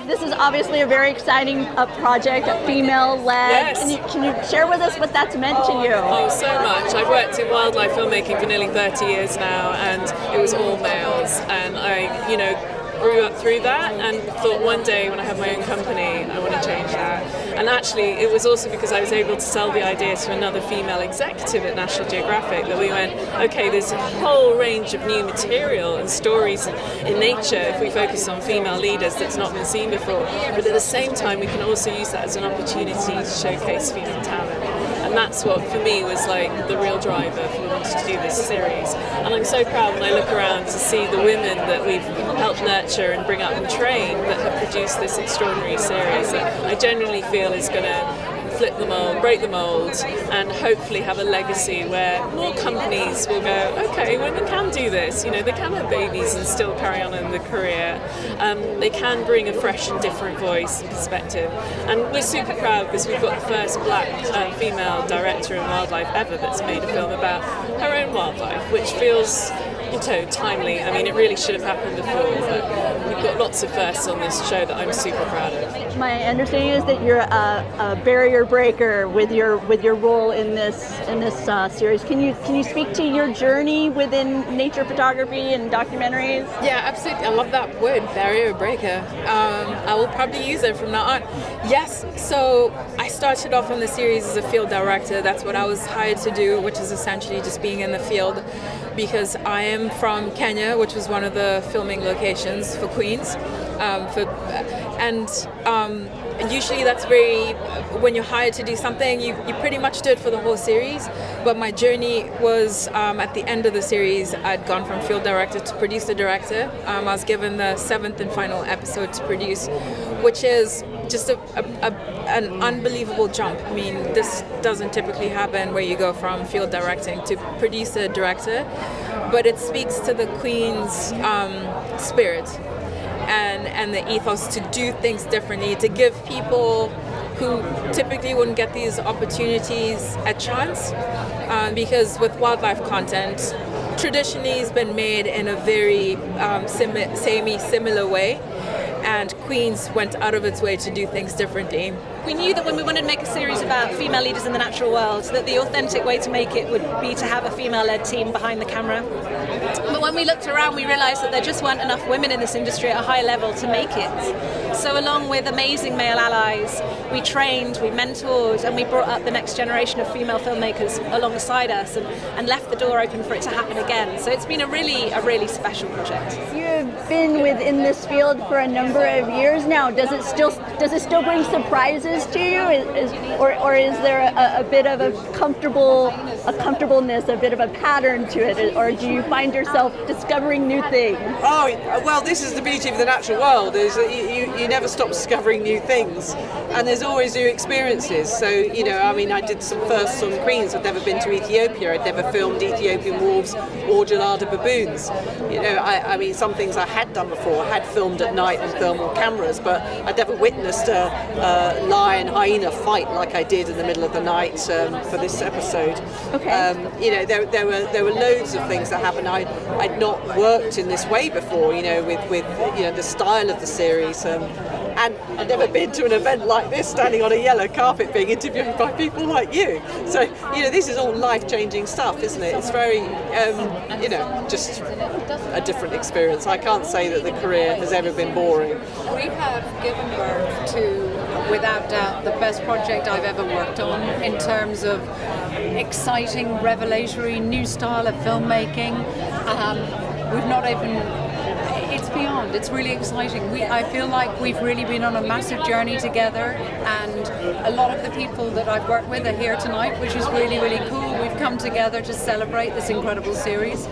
This is obviously a very exciting project, female-led. Yes. Can you share with us what that's meant to you? Oh, so much. I've worked in wildlife filmmaking for nearly 30 years now, and it was all males. And I, grew up through that and thought one day when I have my own company, I want to change that. And actually, it was also because I was able to sell the idea to another female executive at National Geographic that we went, okay, there's a whole range of new material and stories in nature if we focus on female leaders that's not been seen before. But at the same time, we can also use that as an opportunity to showcase female talent. And that's what, for me, was like the real driver for wanting to do this series. And I'm so proud when I look around to see the women that we've helped nurture and bring up and train that have produced this extraordinary series that I genuinely feel is going to flip the mold, break the mold, and hopefully have a legacy where more companies will go, okay, women can do this. They can have babies and still carry on in the career. They can bring a fresh and different voice and perspective. And we're super proud because we've got the first black female director in wildlife ever that's made a film about her own wildlife, which feels timely. I mean, it really should have happened before, but we've got lots of firsts on this show that I'm super proud of. My understanding is that you're a barrier breaker with your role in this series. Can you speak to your journey within nature photography and documentaries? Yeah, absolutely. I love that word, barrier breaker. I will probably use it from now on. Yes. So I started off on the series as a field director. That's what I was hired to do, which is essentially just being in the field, because I am from Kenya, which was one of the filming locations for Queens. Usually that's when you're hired to do something, you pretty much do it for the whole series. But my journey was at the end of the series, I'd gone from field director to producer director. I was given the 7th and final episode to produce, which is just an unbelievable jump. I mean, this doesn't typically happen where you go from field directing to producer director, but it speaks to the Queen's spirit and the ethos to do things differently, to give people who typically wouldn't get these opportunities a chance, because with wildlife content, traditionally it's been made in a very similar way, and Queens went out of its way to do things differently. We knew that when we wanted to make a series about female leaders in the natural world, that the authentic way to make it would be to have a female-led team behind the camera. But when we looked around, we realised that there just weren't enough women in this industry at a high level to make it. So along with amazing male allies, we trained, we mentored, and we brought up the next generation of female filmmakers alongside us and left the door open for it to happen again. So it's been a really special project. You have been within this field for a number of years now. Does it still bring surprises to you, or is there a bit of a comfortableness, a bit of a pattern to it, or do you find yourself discovering new things? Oh, well, this is the beauty of the natural world, is that you never stop discovering new things, and there's always new experiences. So, I did some firsts on Queens. I'd never been to Ethiopia. I'd never filmed Ethiopian wolves or gelada baboons. Some things I had done before. I had filmed at night on thermal cameras, but I'd never witnessed a lion-hyena fight like I did in the middle of the night for this episode. Okay. There were loads of things that happened. I'd not worked in this way before, with the style of the series. And I'd never been to an event like this, standing on a yellow carpet being interviewed by people like you. So, this is all life-changing stuff, isn't it? It's very, just a different experience. I can't say that the career has ever been boring. We have given birth to, without doubt, the best project I've ever worked on in terms of exciting, revelatory, new style of filmmaking. We've not even... It's beyond. It's really exciting. I feel like we've really been on a massive journey together, and a lot of the people that I've worked with are here tonight, which is really cool. We've come together to celebrate this incredible series.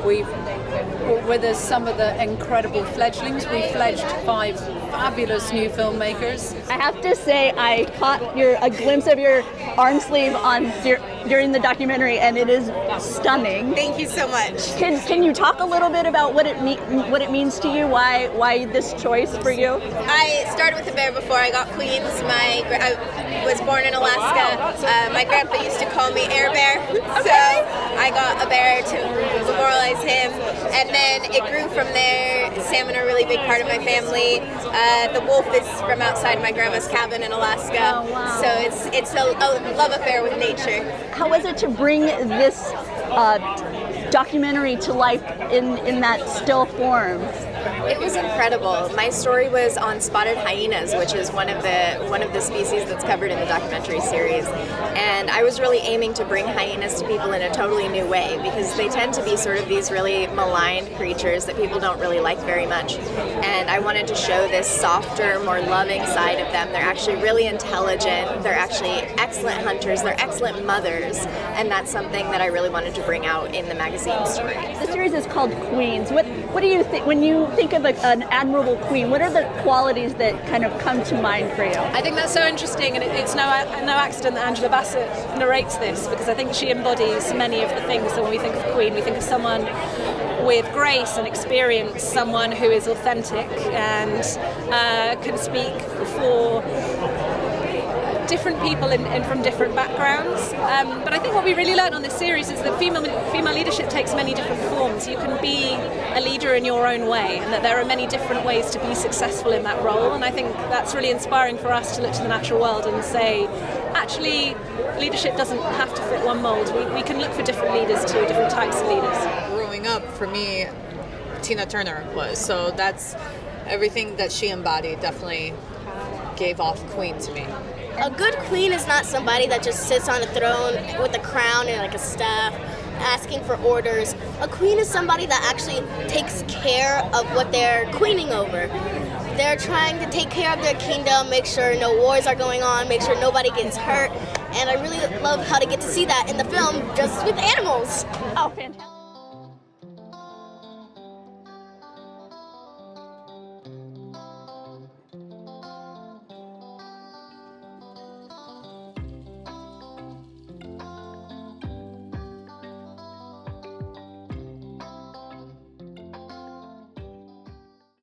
We've brought with us some of the incredible fledglings. We fledged 5 fabulous new filmmakers. I have to say, I caught a glimpse of your arm sleeve during the documentary, and it is stunning. Thank you so much. Can you talk a little bit about what it means to you? Why this choice for you? I started with a bear before I got Queens. I was born in Alaska. My grandpa used to call me Air Bear, so I got a bear to memorialize him. And then it grew from there. Salmon are a really big part of my family. The wolf is from outside my grandma's cabin in Alaska. Oh, wow. So it's a love affair with nature. How was it to bring this documentary to life in that still form? It was incredible. My story was on spotted hyenas, which is one of the species that's covered in the documentary series. And I was really aiming to bring hyenas to people in a totally new way, because they tend to be sort of these really maligned creatures that people don't really like very much. And I wanted to show this softer, more loving side of them. They're actually really intelligent. They're actually excellent hunters. They're excellent mothers. And that's something that I really wanted to bring out in the magazine story. The series is called Queens. What do you think when you think of an admirable queen? What are the qualities that kind of come to mind for you? I think that's so interesting, and it's no accident that Angela Bassett narrates this, because I think she embodies many of the things that when we think of queen, we think of someone with grace and experience, someone who is authentic and can speak for different people from different backgrounds. But I think what we really learned on this series is that female leadership takes many different forms. You can be a leader in your own way, and that there are many different ways to be successful in that role. And I think that's really inspiring for us to look to the natural world and say, actually, leadership doesn't have to fit one mold. We can look for different leaders too, different types of leaders. Growing up, for me, Tina Turner was. So that's everything that she embodied definitely gave off queen to me. A good queen is not somebody that just sits on a throne with a crown and like a staff asking for orders. A queen is somebody that actually takes care of what they're queening over. They're trying to take care of their kingdom, make sure no wars are going on, make sure nobody gets hurt. And I really love how to get to see that in the film just with animals. Oh, fantastic.